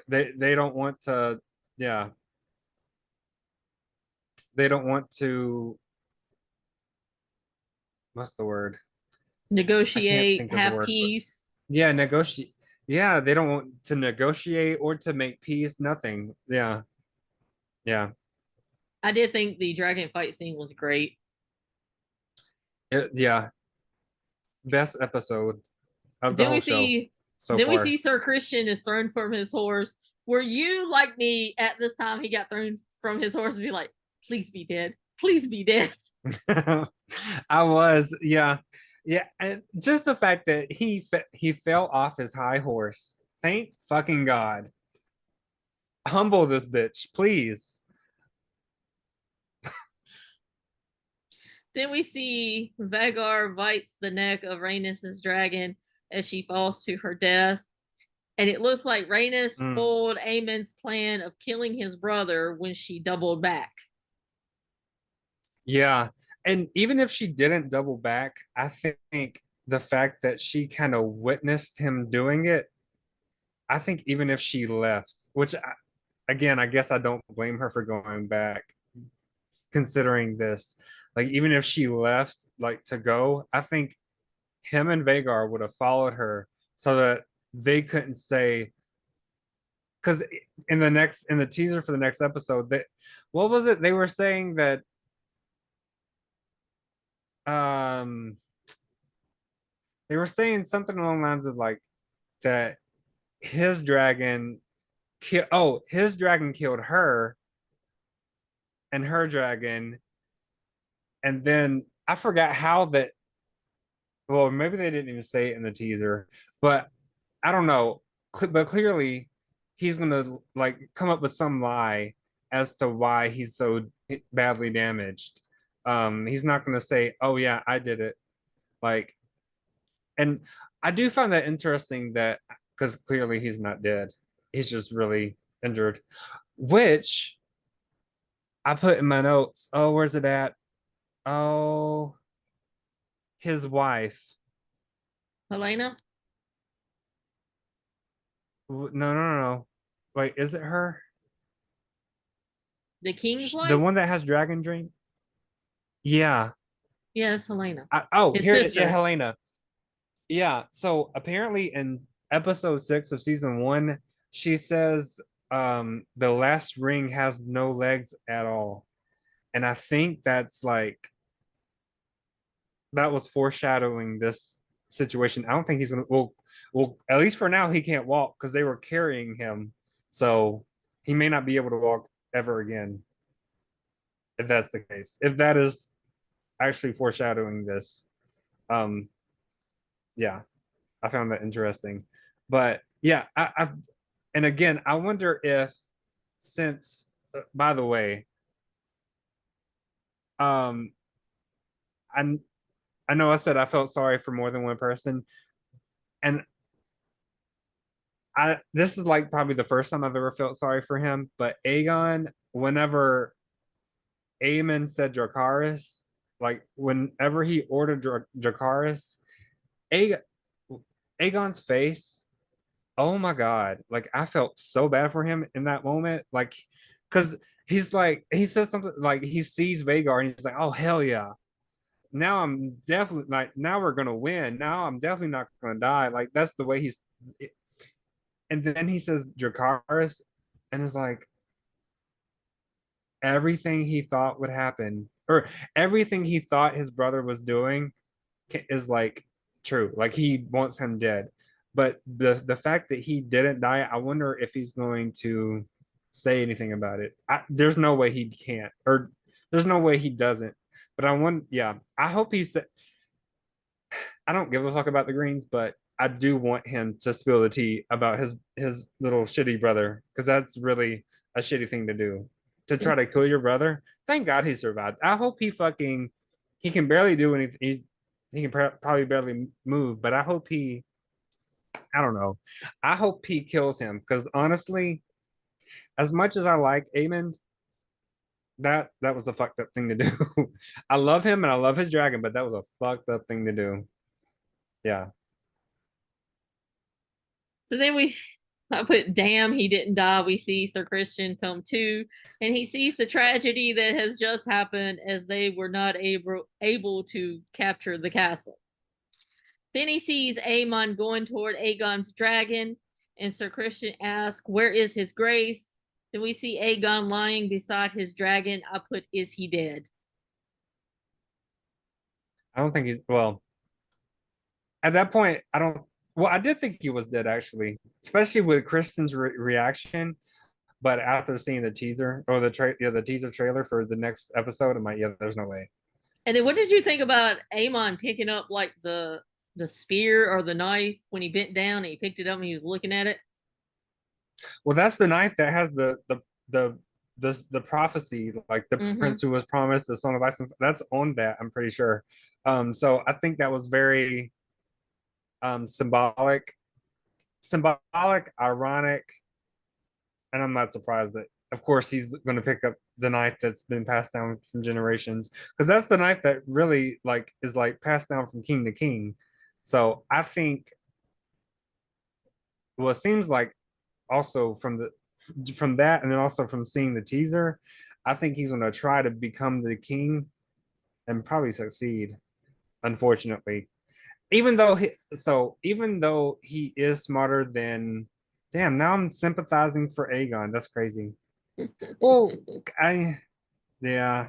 they don't want to. Yeah, they don't want to. What's the word? I can't Negotiate, think of the have word. peace. Yeah, negotiate. Yeah, they don't want to negotiate or to make peace. Nothing. Yeah, yeah. I did think the dragon fight scene was great. Yeah. Best episode of the Then we whole show see so then we far. see Sir Christian is thrown from his horse. Were you like me at this time he got thrown from his horse and be like, please be dead. Please be dead. I was, yeah, yeah, and just the fact that he fell off his high horse. Thank fucking God. Humble this bitch, please. Then we see Vagar bites the neck of Rhaenys' dragon as she falls to her death. And it looks like Rhaenys Mm. spoiled Aemon's plan of killing his brother when she doubled back. Yeah, and even if she didn't double back, I think the fact that she kind of witnessed him doing it, I think even if she left, which again, I guess I don't blame her for going back, considering this. Like even if she left, like to go, I think him and Vagar would have followed her so that they couldn't say because in the teaser for the next episode that what was it they were saying that um they were saying something along the lines of like that his dragon his dragon killed her and her dragon, and then I forgot how that, well maybe they didn't even say it in the teaser, but I don't know, but clearly he's gonna like come up with some lie as to why he's so badly damaged. He's not gonna say, "Oh yeah, I did it." Like, and I do find that interesting that because clearly he's not dead, he's just really injured. Which I put in my notes. Oh, where's it at? Oh, his wife. Helena, No, no, no, no. Wait, is it her? the king's The wife? one that has dragon dream? Yeah. Yes, Helena. Oh, His here, yeah, sister. Helena. Yeah. So apparently in episode 6 of season 1, she says the last ring has no legs at all. And I think that's like that was foreshadowing this situation. I don't think he's gonna. Well, Well, at least for now, he can't walk because they were carrying him. So he may not be able to walk ever again, if that's the case. If that is actually foreshadowing this. Um, yeah, I found that interesting. But yeah, and again, I wonder if since by the way, um, I I know I said I felt sorry for more than one person, and I this is like probably the first time I've ever felt sorry for him. But Aegon, whenever Aemon said Dracarys, like whenever he ordered Dracarys, Aegon, Aegon's face, oh my God, like I felt so bad for him in that moment, like because he's like he says something like he sees Vagar and he's like, oh hell yeah, now I'm definitely like now we're gonna win, now I'm definitely not gonna die, like that's the way he's, and then he says Dracarys and is like everything he thought would happen or everything he thought his brother was doing is like true. Like he wants him dead. But the fact that he didn't die, I wonder if he's going to say anything about it. There's no way he can't, or there's no way he doesn't. But I want, yeah, I hope he said. I don't give a fuck about the Greens, but I do want him to spill the tea about his little shitty brother because that's really a shitty thing to do to try to kill your brother. Thank God he survived. I hope he can barely do anything. He can probably barely move, but I hope he I don't know. I hope he kills him because honestly, as much as I like Aemon, that was a fucked up thing to do. I love him and I love his dragon, but that was a fucked up thing to do. Yeah. So then I put, damn, he didn't die. We see Sir Christian come to, and he sees the tragedy that has just happened as they were not able to capture the castle. Then he sees Aemon going toward Aegon's dragon, and Sir Christian asks, where is his grace? Then we see Aegon lying beside his dragon. I put, is he dead? I don't think he's well. At that point, I don't. Well, I did think he was dead actually, especially with Kristen's reaction. But after seeing the teaser or the teaser trailer for the next episode, I'm like, yeah, there's no way. And then what did you think about Aemon picking up like the spear or the knife when he bent down and he picked it up and he was looking at it? Well, that's the knife that has the the prophecy, like the Mm-hmm. prince who was promised the son of ice. That's on that, I'm pretty sure. So I think that was very symbolic, ironic, and I'm not surprised that, of course, he's going to pick up the knife that's been passed down from generations because that's the knife that really like is like passed down from king to king. So I think, well, it seems like also from that, and then also from seeing the teaser, I think he's going to try to become the king and probably succeed. Unfortunately, even though he is smarter than, damn, now I'm sympathizing for Aegon. That's crazy. Well, I yeah,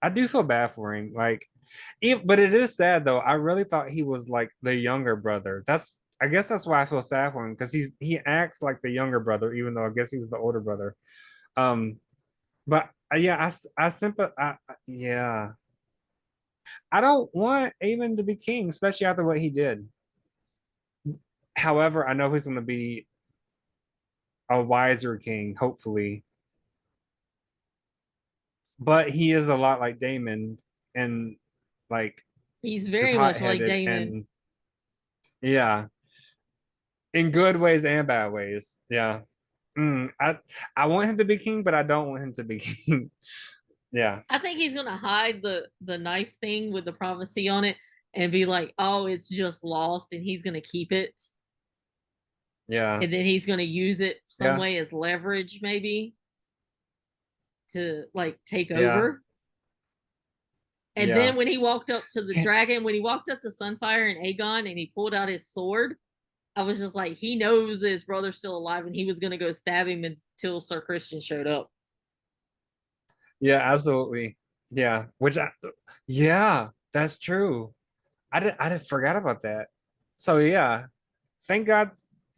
I do feel bad for him. Like, but it is sad though. I really thought he was like the younger brother. I guess that's why I feel sad for him because he acts like the younger brother, even though I guess he's the older brother. Um, but yeah, yeah, I don't want Aemon to be king, especially after what he did. However, I know he's going to be a wiser king, hopefully. But he is a lot like Damon and like He's is very hot much like headed Damon. and yeah, in good ways and bad ways. Yeah. Mm, I want him to be king, but I don't want him to be king. Yeah. I think he's gonna hide the knife thing with the prophecy on it and be like, oh, it's just lost, and he's gonna keep it, Yeah. and then he's gonna use it some Yeah. way as leverage, maybe to like take Yeah. over. And then Yeah. when he walked up to the Can, dragon, when he walked up to Sunfire and Aegon and he pulled out his sword, I was just like, he knows that his brother's still alive and he was gonna go stab him until Sir Christian showed up. yeah, absolutely. Yeah. Yeah, that's true. I did forgot about that. So yeah, Thank God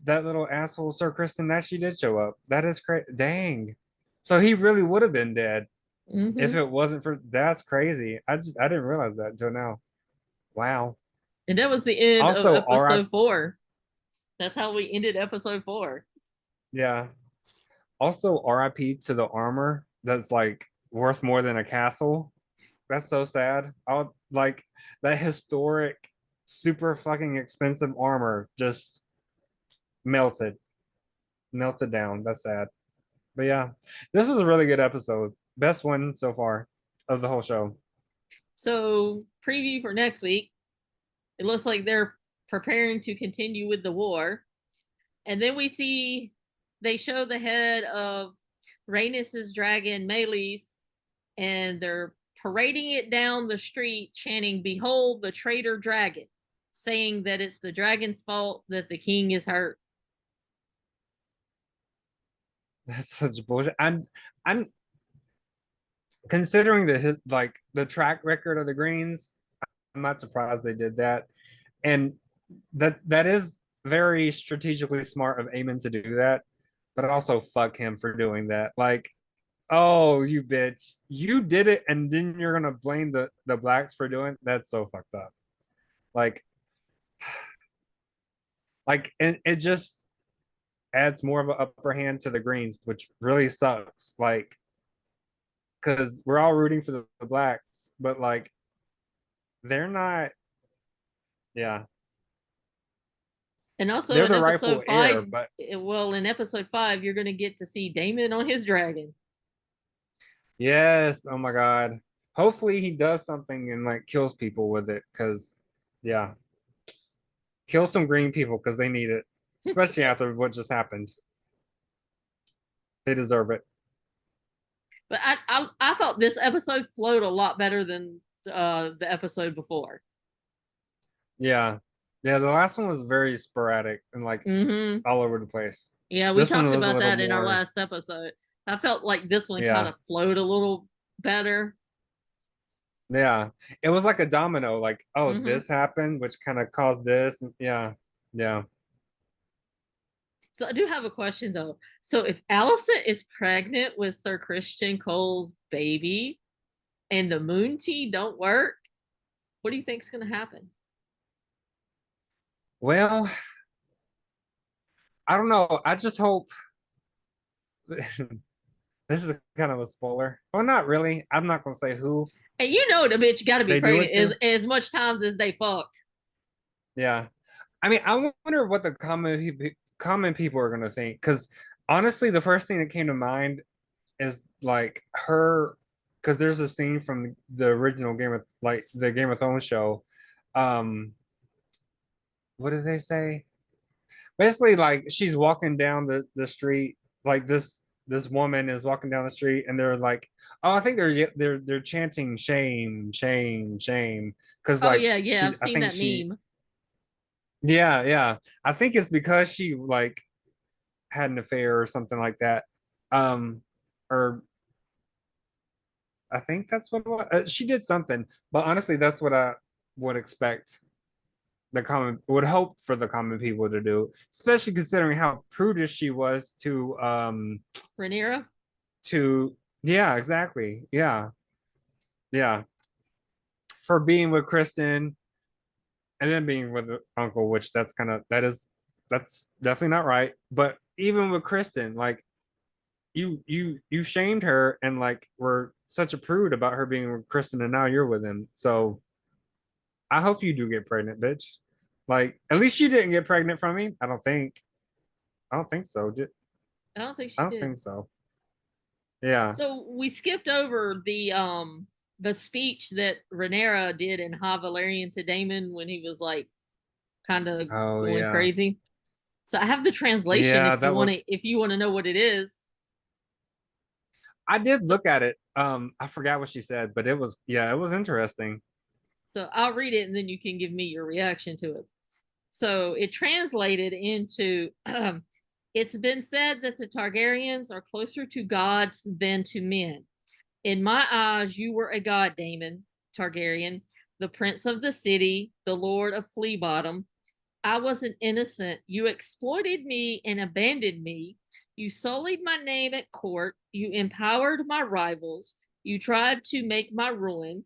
that little asshole Sir Kristen actually did show up. That is crazy. Dang. So he really would have been dead if Mm-hmm. it wasn't for that's crazy. I didn't realize that until now. Wow. And that was the end of Also, R.I. episode 4. That's how we ended episode 4. Yeah. Also, RIP to the armor that's like worth more than a castle. That's so sad. I'll like that historic, super fucking expensive armor just melted, melted down. That's sad. But yeah, this was a really good episode. Best one so far of the whole show. So, preview for next week. It looks like they're preparing to continue with the war. And then we see they show the head of Rhaenys's dragon, Meleys, and they're parading it down the street, chanting, "Behold the traitor dragon," saying that it's the dragon's fault that the king is hurt. That's such bullshit. I'm considering the track record of the Greens. I'm not surprised they did that, and that is very strategically smart of Aemon to do that. But also fuck him for doing that. Like, oh, you bitch, you did it, and then you're gonna blame the blacks for doing it? That's so fucked up. Like, and it just adds more of an upper hand to the Greens, which really sucks. Like, because we're all rooting for the blacks, but like they're not. Yeah, And also they're in the episode rightful heir, 5, but well, in episode 5, you're going to get to see Daemon on his dragon. yes, oh my god. Hopefully he does something and like kills people with it, because yeah, kill some green people because they need it, especially after what just happened. They deserve it. But I thought this episode flowed a lot better than the episode before. Yeah, yeah. The last one was very sporadic and like Mm-hmm. all over the place. Yeah, we This one talked was a about little that in our more. last episode. I felt like this one kind Yeah, of flowed a little better. yeah. It was like a domino. Like, oh, Mm-hmm. this happened, which kind of caused this. Yeah, yeah. So I do have a question though. So if Allison is pregnant with Sir Christian Cole's baby and the moon tea don't work, what do you think's going to happen? Well, I don't know. I just hope this is kind of a spoiler. Well, not really. I'm not gonna say who And you know the bitch got to be they do it pregnant to. as much times as they fucked. Yeah. I mean, I wonder what the common people are gonna think. Because honestly, the first thing that came to mind is like her, because there's a scene from the original the Game of Thrones show. Um, what did they say? Basically, like she's walking down the street, like this woman is walking down the street, and they're like, oh, I think they're chanting shame, shame, shame, because Oh like yeah, yeah, she, I've I seen think that she, meme. yeah, yeah, I think it's because she like had an affair or something like that, um, or I think that's what it was. She did something, but honestly, that's what I would expect the common would hope for the common people to do, especially considering how prudish she was Rhaenyra. to yeah, exactly. Yeah. Yeah. For being with Kristen and then being with her uncle, which that's definitely not right. But even with Kristen, like you shamed her and like were such a prude about her being with Kristen and now you're with him. So I hope you do get pregnant, bitch. Like at least you didn't get pregnant from me. I don't think. I don't think so. I don't think I she don't did. think so. Yeah. So we skipped over the speech that Rhaenyra did in High Valyrian to Daemon when he was like kind of Oh going yeah. crazy. So I have the translation Yeah, that was if you want to know what it is. I did So, look at it. I forgot what she said, but it was yeah, it was interesting. so I'll read it and then you can give me your reaction to it. So it translated into it's been said that the Targaryens are closer to gods than to men. In my eyes, you were a god, Daemon Targaryen, the prince of the city, the lord of Flea Bottom. I wasn't innocent. You exploited me and abandoned me. You sullied my name at court. You empowered my rivals. You tried to make my ruin.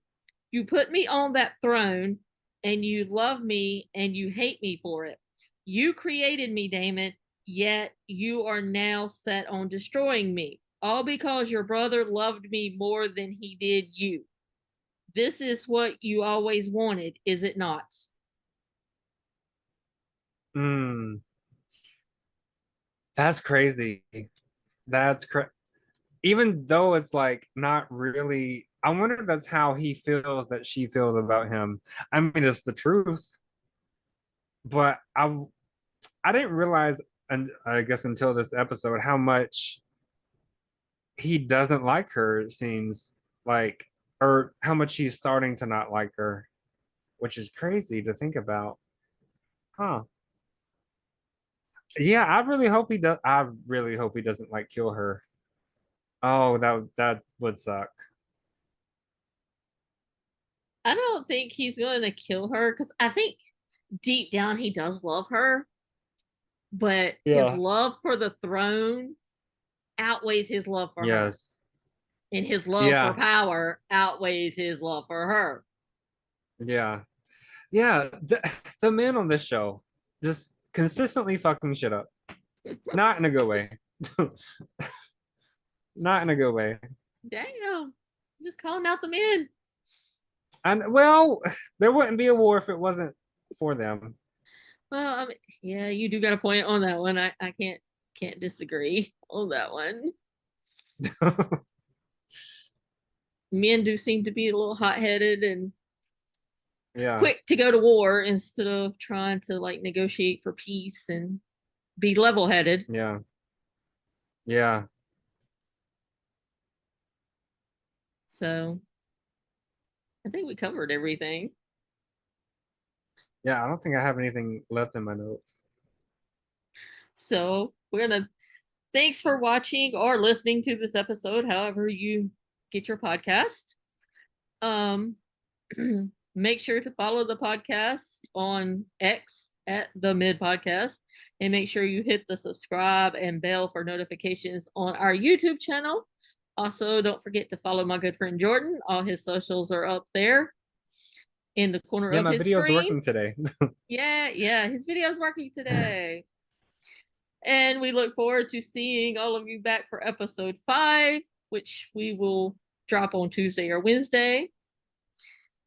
You put me on that throne, and you love me and you hate me for it. You created me, Damon, yet you are now set on destroying me. All because your brother loved me more than he did you. This is what you always wanted, is it not? Mm, that's crazy. That's cra Even though it's like not really, I wonder if that's how he feels that she feels about him. I mean, it's the truth, but I didn't realize, and I guess until this episode, how much he doesn't like her, it seems like, or how much he's starting to not like her, which is crazy to think about. Huh. Yeah, I really hope he does. I really hope he doesn't like kill her. Oh, that would suck. I don't think he's going to kill her because I think deep down he does love her, but his Yeah. love for the throne outweighs his love for her, Yes. and his love for Yeah. power outweighs his love for her. Yeah. Yeah. The men on this show just consistently fucking shit up. Not in a good way. Not in a good way. Damn, just calling out the men. And well, there wouldn't be a war if it wasn't for them. Well, I mean, yeah, you do got a point on that one. I can't disagree on that one. Men do seem to be a little hot headed and Yeah. quick to go to war instead of trying to like negotiate for peace and be level headed. Yeah. Yeah. So I think we covered everything. Yeah. I don't think I have anything left in my notes. So we're gonna thanks for watching or listening to this episode, however you get your podcast. Um make sure to follow the podcast on X at the Mid Podcast, and make sure you hit the subscribe and bell for notifications on our YouTube channel. Also, don't forget to follow my good friend Jordan. All his socials are up there in the corner Yeah, of my his video's screen. working today. Yeah, his video's working today. And we look forward to seeing all of you back for episode 5, which we will drop on Tuesday or Wednesday.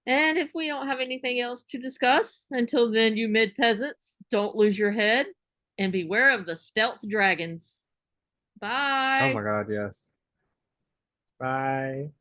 And if we don't have anything else to discuss, until then, you mid peasants, don't lose your head and beware of the stealth dragons. Oh Bye. my God, yes. Bye.